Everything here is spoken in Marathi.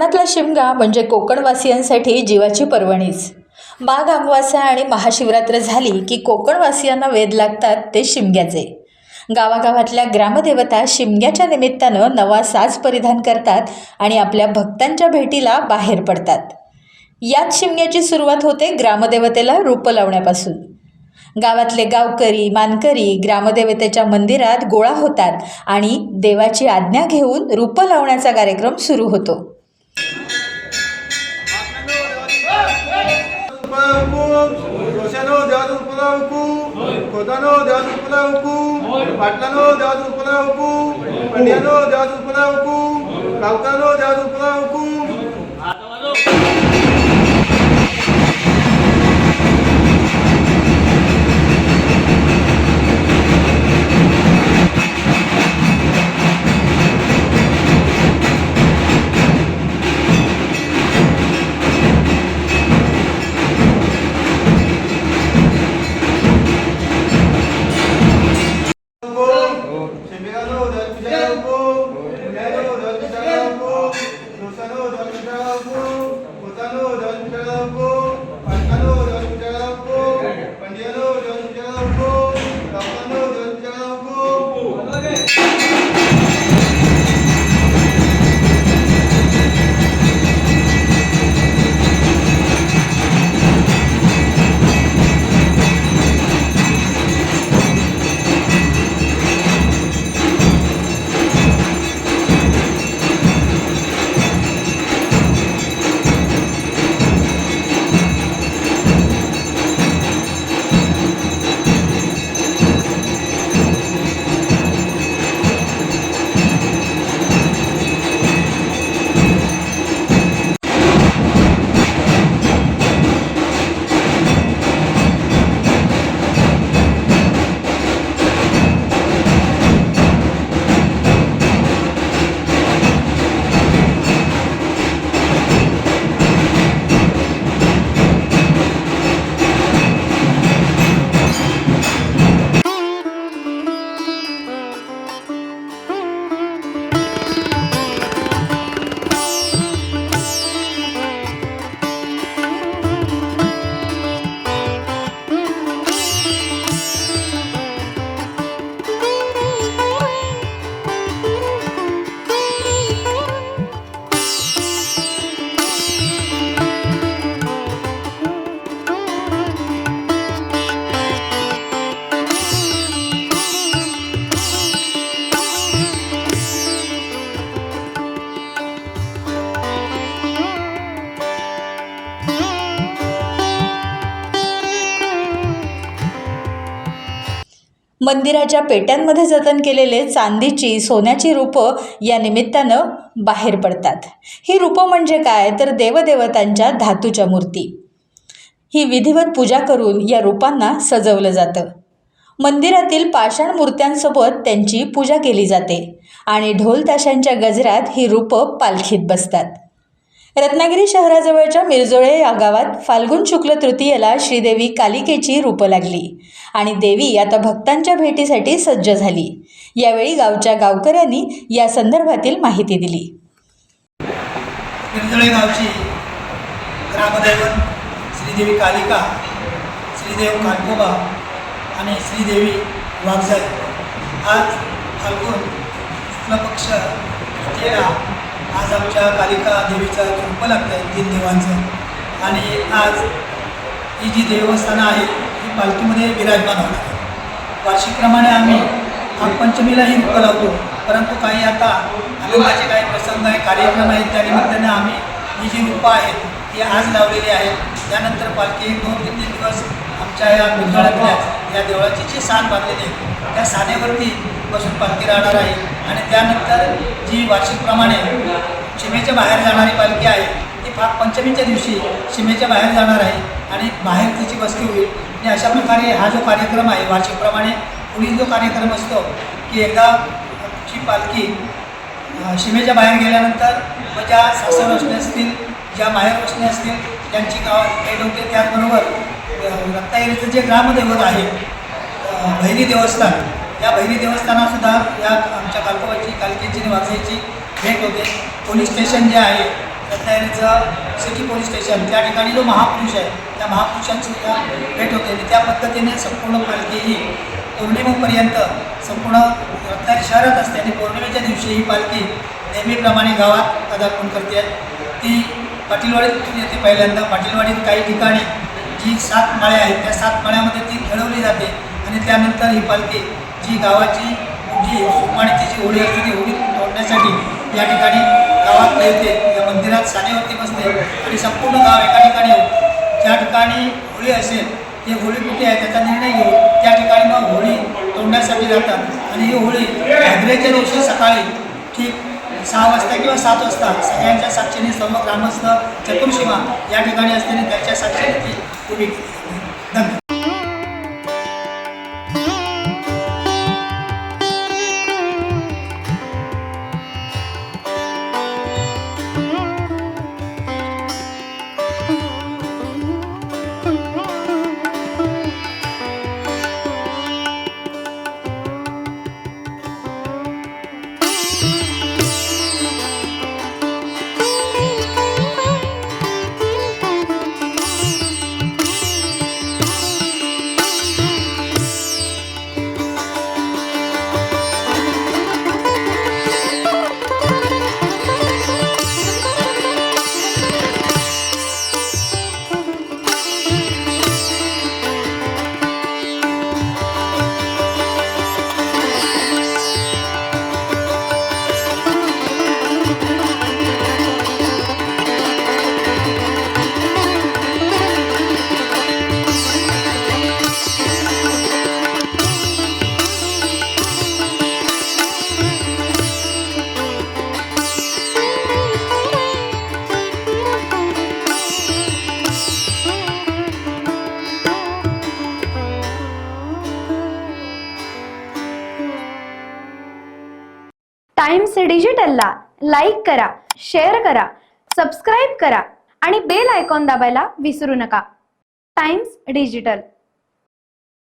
कोकणातला शिमगा म्हणजे कोकणवासियांसाठी जीवाची पर्वणीच। माघ अमावास्या आणि महाशिवरात्र झाली की कोकणवासियांना वेध लागतात ते शिमग्याचे। गावागावातल्या ग्रामदेवता शिमग्याच्या निमित्तानं नवा साज परिधान करतात आणि आपल्या भक्तांच्या भेटीला बाहेर पडतात। याच शिमग्याची सुरुवात होते ग्रामदेवतेला रूप लावण्यापासून। गावातले गावकरी मानकरी ग्रामदेवतेच्या मंदिरात गोळा होतात आणि देवाची आज्ञा घेऊन रूप लावण्याचा कार्यक्रम सुरू होतो। मंदिराच्या पेट्यांमध्ये जतन केलेले चांदीची सोन्याची रूपं या निमित्तानं बाहेर पडतात। ही रूपं म्हणजे काय तर देवदेवतांच्या धातूच्या मूर्ती। ही विधिवत पूजा करून या रूपांना सजवलं जातं। मंदिरातील पाषाण मूर्त्यांसोबत त्यांची पूजा केली जाते आणि ढोल ताशांच्या गजरात ही रूपं पालखीत बसतात। रत्नागिरी शहराजवळच्या मिरजोळे या गावात फाल्गुन शुक्ल तृतीयेला श्रीदेवी कालिकेची रूपं लागली आणि देवी आता भक्तांच्या भेटीसाठी सज्ज झाली। यावेळी गावच्या गावकऱ्यांनी या संदर्भातील माहिती दिली। मिरजोळे गावची ग्रामदैवत श्रीदेवी कालिका, श्रीदेव कानकोबा आणि श्रीदेवी वाघजाई आज फाल्गुन शुक्ल पक्ष तृतीयेला आज आमच्या कालिका देवीचा रूप लागतं आहे 3 देवांचं। आणि आज ही जी देवस्थानं आहेत ही पालखीमध्ये विराजमान होणार आहे। वार्षिकप्रमाणे आम्ही नागपंचमीलाही रूपं लावतो, परंतु काही आता आनंदाचे काही प्रसंग आहे कार्यक्रम आहेत त्यानिमित्तानं आम्ही ही जी रूपं आहेत ती आज लावलेली आहेत। त्यानंतर पालखी 2 ते 3 दिवस आमच्या या मिरजोळ्यातल्याच या देवळाची जी सान बांधलेली आहे त्या सानेवरती बसून पालखी राहणार आहे। आणि त्यानंतर जी वार्षिकप्रमाणे सीमेच्या बाहेर जाणारी पालखी आहे ती पंचमीच्या दिवशी सीमेच्या बाहेर जाणार आहे आणि बाहेर तिची वस्ती होईल। आणि अशा प्रकारे हा जो कार्यक्रम आहे वार्षिकप्रमाणे पुढील जो कार्यक्रम असतो की एकदा ची पालखी सीमेच्या बाहेर गेल्यानंतर व ज्या सासर वसणे असतील ज्या माहेर वसणे असतील त्यांची भेट होते। त्याचबरोबर रत्नागिरीचं जे ग्रामदैवत आहे भैरी देवस्थान, या भैरी देवस्थानातसुद्धा या आमच्या कालकोबाची कालिकेची आणि वाघजाईची भेट होते। पोलीस स्टेशन जे आहे रत्नागिरीचं सिटी पोलीस स्टेशन त्या ठिकाणी जो महापुरुष आहे त्या महापुरुषांची भेट होते आणि त्या पद्धतीने संपूर्ण पालखी ही पौर्णिमेपर्यंत संपूर्ण रत्नागिरी शहरात असते आणि पौर्णिमेच्या दिवशी ही पालखी नेहमीप्रमाणे गावात पदार्पण करते. ती पाटीलवाडीतून येते पहिल्यांदा. पाटीलवाडीत काही ठिकाणी जी 7 माळ्या आहेत त्या 7 माळ्यामध्ये ती खेळवली जाते आणि त्यानंतर ही पालखी जी गावाची जी सुकमाणीची जी होळी असते ती होळी तोडण्यासाठी या ठिकाणी गावात येते. या मंदिरात सानेवरती बसते आणि संपूर्ण गाव एका ठिकाणी होतं. ज्या ठिकाणी होळी असेल ते होळी कुठे आहे त्याचा निर्णय घेऊन त्या ठिकाणी मग होळी तोडण्यासाठी जातात आणि ही होळी भाद्रेच्या दिवशी सकाळी ठीक 6 वाजता किंवा 7 वाजता सगळ्यांच्या साक्षीने सर्व ग्रामस्थ चतुर्शीमा या ठिकाणी असते आणि त्यांच्या साक्षीने ती उभी धन्यवाद. टाइम्स डिजिटलला लाईक करा, शेअर करा, सबस्क्राईब करा आणि बेल आयकॉन दाबायला विसरू नका. Times digital.